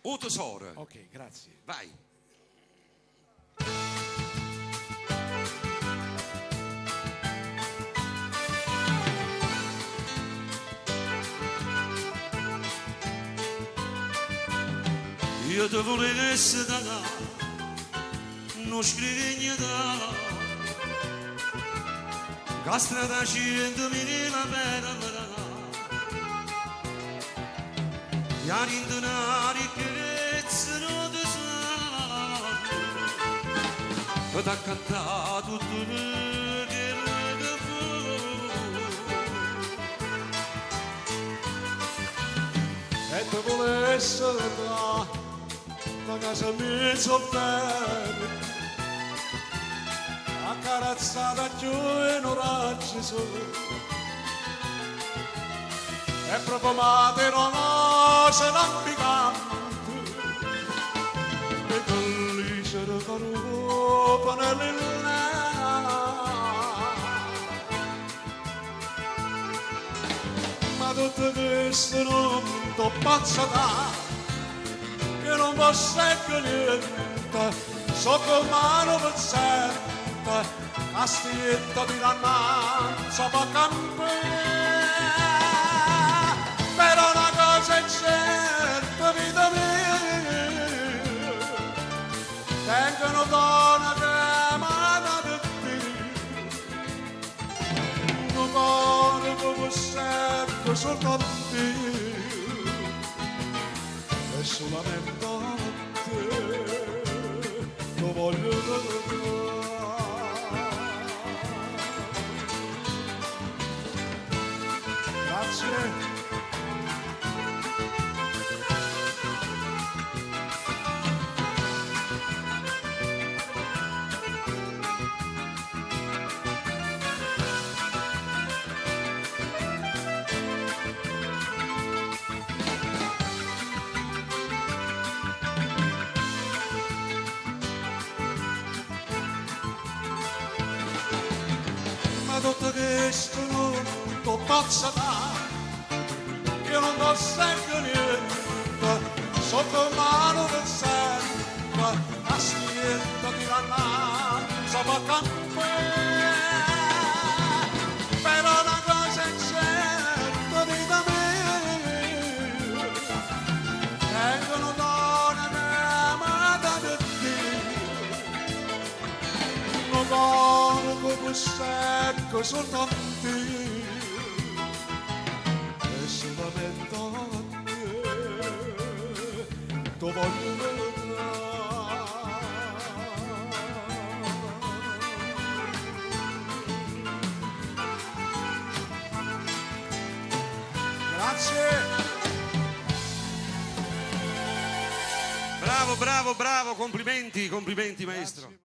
O tesoro. Ok, grazie. Vai. Io te volessi da non scrivi da Castra da 100.000 bella Iar in denari che non ti sa Che t'ha cantato tutto quello che fu E te volessi da casa mia bene Accarezzata più in un raggio sole e profumate rose lampicante e dolce di carupa nell'inna ma tutto questo non t'ho pazzata che non posso niente sotto mano pezzente a stietta di rannanza va campere però una cosa è certa, vita mia, tengono donna che amata di te, non vuole come sempre soltanto Dio, e solamente a te lo voglio vedere. Grazie. Tutto questo non t'ho pazzata io non t'ho sempre niente sotto mano del sempre a stietta di rannanza va campere però una cosa è certa vita mia tengono donne che amata di Dio non voglio come secco soltanto io e solamente a te ti voglio vedere. Grazie. Bravo, bravo, bravo, complimenti, complimenti maestro.